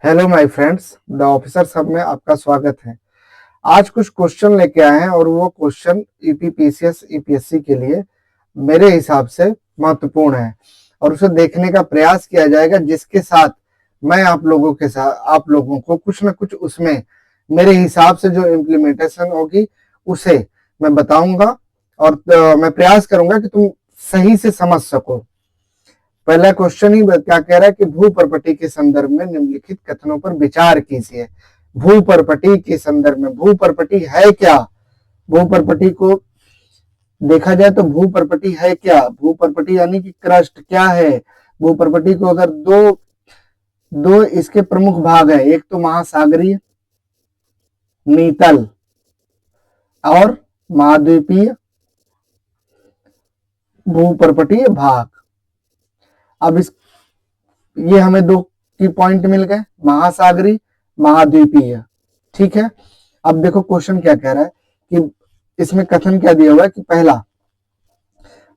Hello my friends, the officer सब में आपका स्वागत है। आज कुछ क्वेश्चन लेके आए हैं और वो क्वेश्चन यूपीपीसीएस यूपीएससी के लिए मेरे हिसाब से महत्वपूर्ण है और उसे देखने का प्रयास किया जाएगा, जिसके साथ मैं आप लोगों को कुछ ना कुछ उसमें मेरे हिसाब से जो इम्प्लीमेंटेशन होगी उसे मैं बताऊंगा और मैं प्रयास करूंगा कि तुम सही से समझ सको। पहला क्वेश्चन ही क्या कह रहा है कि भू प्रॉपर्टी के संदर्भ में निम्नलिखित कथनों पर विचार कीजिए। भू प्रॉपर्टी के संदर्भ में भू प्रॉपर्टी है क्या? भू प्रॉपर्टी को देखा जाए तो भू प्रॉपर्टी है क्या? भू प्रॉपर्टी यानी कि क्रस्ट क्या है? भू प्रॉपर्टी को अगर दो दो इसके प्रमुख भाग है, एक तो महासागरीय नीतल और महाद्वीपीय भू प्रॉपर्टी भाग। अब ये हमें दो की पॉइंट मिल गए, महासागरी महाद्वीपीय। ठीक है, अब देखो क्वेश्चन क्या कह रहा है कि इसमें कथन क्या दिया हुआ है कि पहला,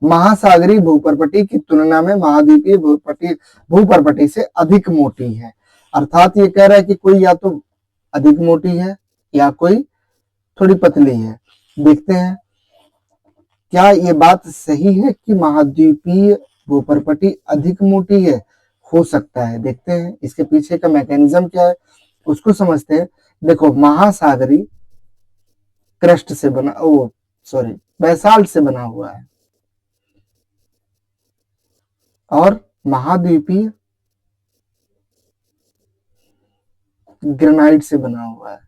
महासागरी भूप्रपट्टी की तुलना में महाद्वीपीय भूप्रपट्टी से अधिक मोटी है। अर्थात ये कह रहा है कि कोई या तो अधिक मोटी है या कोई थोड़ी पतली है। देखते हैं क्या ये बात सही है कि महाद्वीपीय भूप्रपट्टी अधिक मोटी है। हो सकता है, देखते हैं इसके पीछे का मैकेनिज्म क्या है उसको समझते हैं। देखो, महासागरी क्रस्ट से बना बेसाल्ट से बना हुआ है और महाद्वीपीय ग्रेनाइट से बना हुआ है।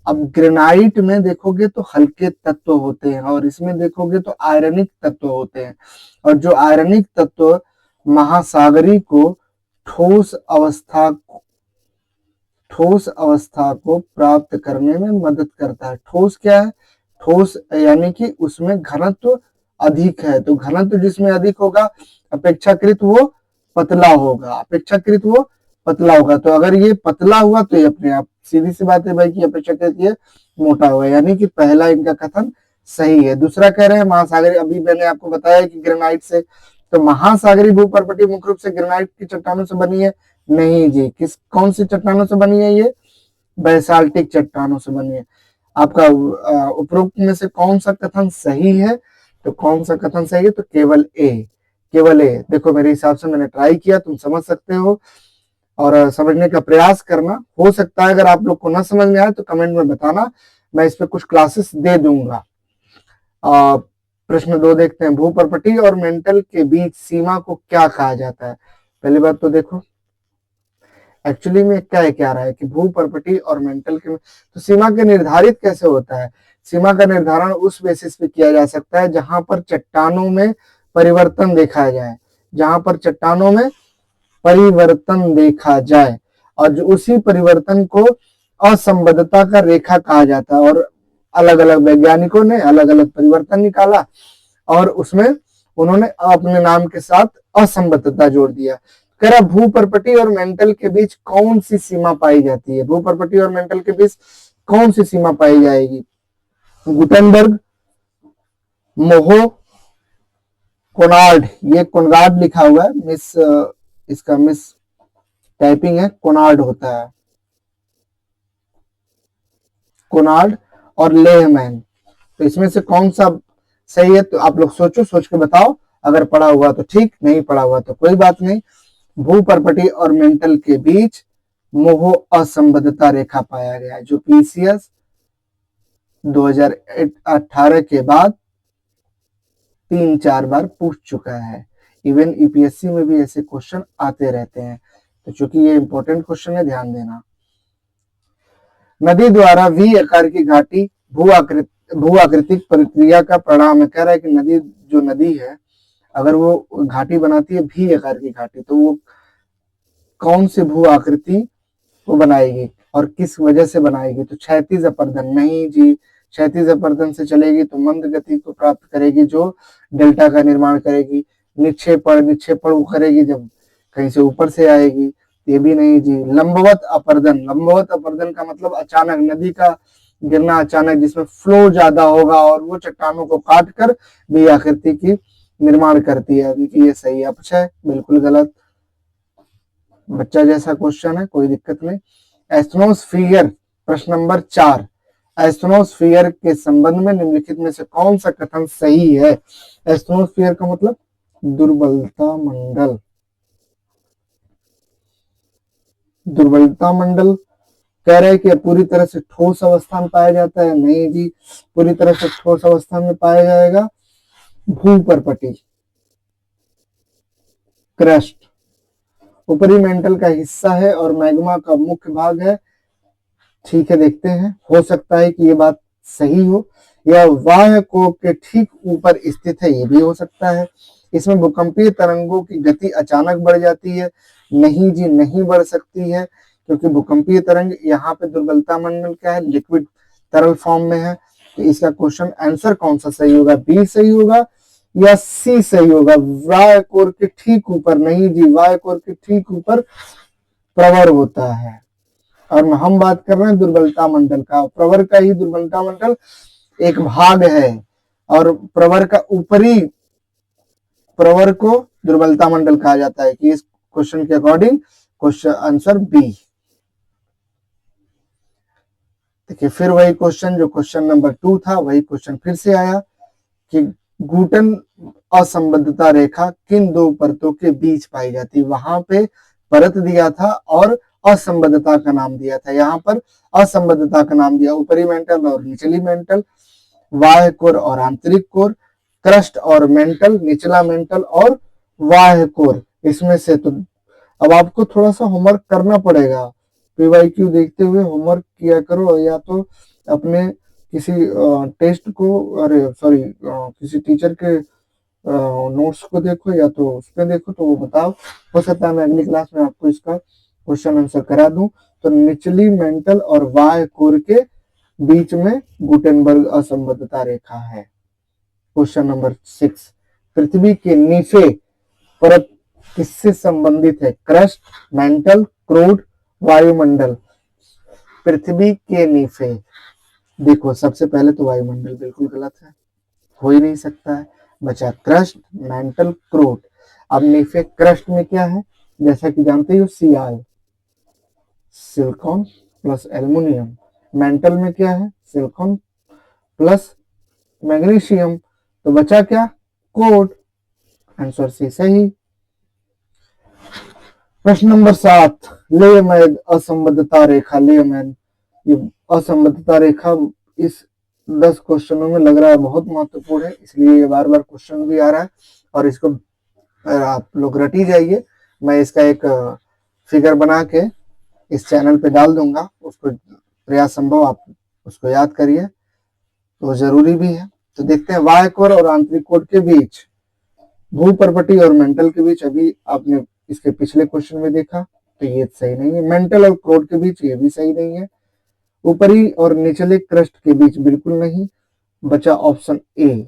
अब ग्रेनाइट में देखोगे तो हल्के तत्व होते हैं और इसमें देखोगे तो आयरनिक तत्व होते हैं, और जो आयरनिक तत्व महासागरी को ठोस अवस्था को प्राप्त करने में मदद करता है। ठोस क्या है? ठोस यानी कि उसमें घनत्व अधिक है, तो घनत्व जिसमें अधिक होगा अपेक्षाकृत वो पतला होगा। तो अगर ये पतला हुआ तो ये अपने आप सीधी सी बात है भाई कि अपेक्षाकृत ये मोटा हुआ, यानी कि पहला इनका कथन सही है। दूसरा कह रहे हैं महासागरी, अभी मैंने आपको बताया कि ग्रेनाइट से, तो महासागरी भूप्रपट्टी मुख्य रूप से ग्रेनाइट की चट्टानों से बनी है? नहीं जी। कौन सी चट्टानों से बनी है? ये बेसाल्टिक चट्टानों से बनी है। आपका उपरोक्त में से कौन सा कथन सही है? तो कौन सा कथन सही है? तो केवल ए। देखो, मेरे हिसाब से मैंने ट्राई किया, तुम समझ सकते हो और समझने का प्रयास करना। हो सकता है अगर आप लोग को ना समझ में आए तो कमेंट में बताना, मैं इस पे कुछ क्लासेस दे दूंगा। प्रश्न 2 देखते हैं, भू प्रॉपर्टी और मेंटल के बीच सीमा को क्या कहा जाता है? पहली बात तो देखो एक्चुअली में क्या रहा है कि भू प्रॉपर्टी और मेंटल के तो सीमा के निर्धारित कैसे होता है? सीमा का निर्धारण उस बेसिस पे किया जा सकता है जहां पर चट्टानों में परिवर्तन देखा जाए, और उसी परिवर्तन को असंबद्धता का रेखा कहा जाता है। और अलग अलग वैज्ञानिकों ने अलग अलग परिवर्तन निकाला और उसमें उन्होंने अपने नाम के साथ असंबद्धता जोड़ दिया। कह रहा भू प्रॉपर्टी और मेंटल के बीच कौन सी सीमा पाई जाती है? भू प्रॉपर्टी और मेंटल के बीच कौन सी सीमा पाई जाएगी? Gutenberg, Moho, Conrad. ये कोनार्ड लिखा हुआ है, इसका मिस टाइपिंग है, कोनार्ड होता है। कोनार्ड और लेहमैन, तो इसमें से कौन सा सही है? तो आप लोग सोच के बताओ। अगर पढ़ा हुआ तो ठीक, नहीं पढ़ा हुआ तो कोई बात नहीं। भू प्रॉपर्टी और मेंटल के बीच मोह असंबद्धता रेखा पाया गया है, जो पीसीएस 2018 के बाद 3-4 बार पूछ चुका है। इवन यूपीएससी में भी ऐसे क्वेश्चन आते रहते हैं, तो चूंकि ये इंपॉर्टेंट क्वेश्चन है, ध्यान देना। नदी द्वारा वी आकार की घाटी भू आकृतिक प्रक्रिया का परिणाम है। कह रहा है कि नदी है, अगर वो घाटी बनाती है भी आकार की घाटी, तो वो कौन सी भू आकृति वो बनाएगी और किस वजह से बनाएगी? तो क्षैतिज अपर्दन। नहीं जी, क्षैतिज अपर्दन से चलेगी तो मंद गति को प्राप्त करेगी, जो डेल्टा का निर्माण करेगी। निक्षेपण वो करेगी जब कहीं से ऊपर से आएगी, ये भी नहीं जी। लंबवत अपर्दन का मतलब अचानक नदी का गिरना, अचानक जिसमें फ्लो ज्यादा होगा और वो चट्टानों को काट कर भी आकृति की निर्माण करती है। ये सही है। बिल्कुल गलत। बच्चा जैसा क्वेश्चन है, कोई दिक्कत नहीं। एस्ट्रोनोस्फीयर, प्रश्न नंबर 4, एस्ट्रोनोस्फीयर के संबंध में निम्नलिखित में से कौन सा कथन सही है? एस्ट्रोनोस्फीयर का मतलब दुर्बलता मंडल। दुर्बलता मंडल कह रहे हैं कि पूरी तरह से ठोस अवस्था में पाया जाता है। नहीं जी, पूरी तरह से ठोस अवस्था में पाया जाएगा भूपर्पटी, क्रस्ट, ऊपरी मेंटल का हिस्सा है और मैग्मा का मुख्य भाग है। ठीक है, देखते हैं, हो सकता है कि ये बात सही हो, या वाह्य कोर के ठीक ऊपर स्थित है, ये भी हो सकता है। इसमें भूकंपीय तरंगों की गति अचानक बढ़ जाती है। नहीं जी, नहीं बढ़ सकती है, क्योंकि भूकंपीय तरंग यहाँ पे दुर्बलता मंडल क्या है, लिक्विड तरल फॉर्म में है। तो इसका क्वेश्चन आंसर कौन सा सही होगा? बी सही होगा या सी सही होगा? वाह्य कोर के ठीक ऊपर? नहीं जी, वाह्य कोर के ठीक ऊपर प्रवर होता है, और हम बात कर रहे हैं दुर्बलता मंडल का। प्रवर का ही दुर्बलता मंडल एक भाग है, और प्रवर का ऊपरी प्रवर को दुर्बलता मंडल कहा जाता है। कि इस क्वेश्चन के अकॉर्डिंग क्वेश्चन आंसर बी। देखिए, फिर वही क्वेश्चन जो क्वेश्चन नंबर 2 था, वही क्वेश्चन फिर से आया कि गुटन असंबद्धता रेखा किन दो परतों के बीच पाई जाती है। वहां पे परत दिया था और असंबद्धता का नाम दिया था, यहाँ पर असंबद्धता का नाम दिया, ऊपरी मेंटल और निचली मेंटल, बाह्य कोर और आंतरिक कोर, क्रस्ट और मेंटल, निचला मेंटल और बाह्य कोर। इसमें से तो अब आपको थोड़ा सा होमवर्क करना पड़ेगा। पीवाईक्यू देखते हुए होमवर्क किया करो, या तो अपने किसी टेस्ट को, अरे सॉरी, किसी टीचर के नोट्स को देखो, या तो उसमें देखो, तो वो बताओ, हो सकता है मैं अगली क्लास में आपको इसका क्वेश्चन आंसर करा दूं। तो निचली मेंटल और बाह्य कोर के बीच में गुटेनबर्ग असंबद्धता रेखा है। क्वेश्चन नंबर 6, पृथ्वी के नीचे परत किससे संबंधित है? क्रस्ट, मेंटल, क्रूड, वायुमंडल। पृथ्वी के नीचे, देखो सबसे पहले तो वायुमंडल बिल्कुल गलत है, हो ही नहीं सकता है। बचा क्रस्ट, मेंटल, क्रूड। अब नीचे क्रस्ट में क्या है? जैसा कि जानते हो, CI, silicon plus aluminium. Mental में क्या है? Silicon plus magnesium. तो बचा क्या? कोड। आंसर सी सही। प्रश्न नंबर 7, लेमैन असंबद्धता रेखा। लेमैन, ये असंबद्धता रेखा इस 10 क्वेश्चनों में लग रहा है बहुत महत्वपूर्ण है, इसलिए ये बार बार क्वेश्चन भी आ रहा है, और इसको आप लोग रटी जाइए। मैं इसका एक फिगर बना के इस चैनल पे डाल दूंगा, उसको प्रयास संभव आप उसको याद करिए, तो जरूरी भी है। तो देखते हैं, बाह्य कोर और आंतरिक कोर के बीच, भूपर्पटी और मेंटल के बीच, अभी आपने इसके पिछले क्वेश्चन में देखा, तो ये सही नहीं है। मेंटल और क्रोड के बीच, ये भी सही नहीं है। ऊपरी और निचले क्रस्ट के बीच, बिल्कुल नहीं। बचा ऑप्शन ए।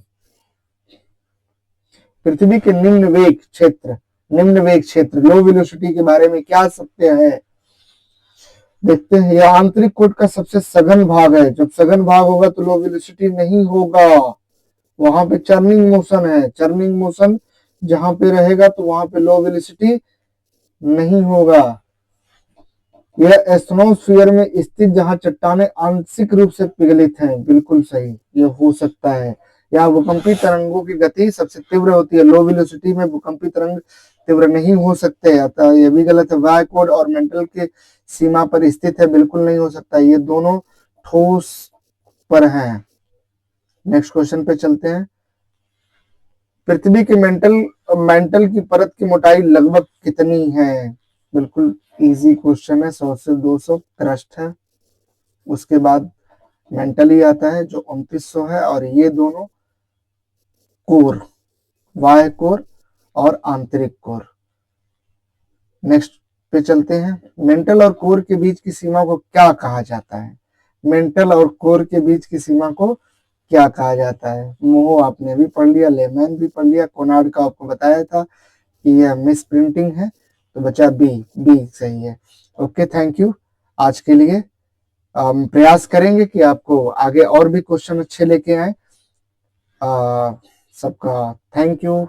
पृथ्वी के निम्न वेग क्षेत्र, निम्न वेग क्षेत्र, लो वेलोसिटी के बारे में क्या सत्य है? देखते हैं, यह आंतरिक कोट का सबसे सघन भाग है। जब सघन भाग होगा तो लो वेलोसिटी नहीं होगा, वहां पे चर्निंग मोशन है। चर्निंग मोशन जहां पे रहेगा तो वहां पे लो वेलोसिटी नहीं होगा। यह एस्ट्रोनोस्फीयर में स्थित जहां चट्टाने आंशिक रूप से पिघलित हैं, बिल्कुल सही, यह हो सकता है। यहाँ भूकंपी तरंगों की गति सबसे तीव्र होती है, लो वेलोसिटी में भूकंपी तरंग तीव्र नहीं हो सकते, अतः यह भी गलत है। बाह्य कोर और मेंटल के सीमा पर स्थित है, बिल्कुल नहीं हो सकता, ये दोनों ठोस पर हैं। नेक्स्ट क्वेश्चन पे चलते हैं। पृथ्वी के मेंटल की परत की मोटाई लगभग कितनी है? बिल्कुल इजी क्वेश्चन है, 100 से 200 क्रस्ट है, उसके बाद मेंटल ही आता है जो 2900 है, और ये दोनों कोर, बाह्य कोर और आंतरिक कोर। नेक्स्ट पे चलते हैं, मेंटल और कोर के बीच की सीमा को क्या कहा जाता है? मेंटल और कोर के बीच की सीमा को क्या कहा जाता है? मोह आपने भी पढ़ लिया, लेमैन भी पढ़ लिया, कोनार्ड का आपको बताया था कि यह मिस प्रिंटिंग है, तो बचा बी, बी सही है। Okay, thank you. आज के लिए प्रयास करेंगे कि आपको आगे और भी क्वेश्चन अच्छे लेके आए। सबका थैंक यू।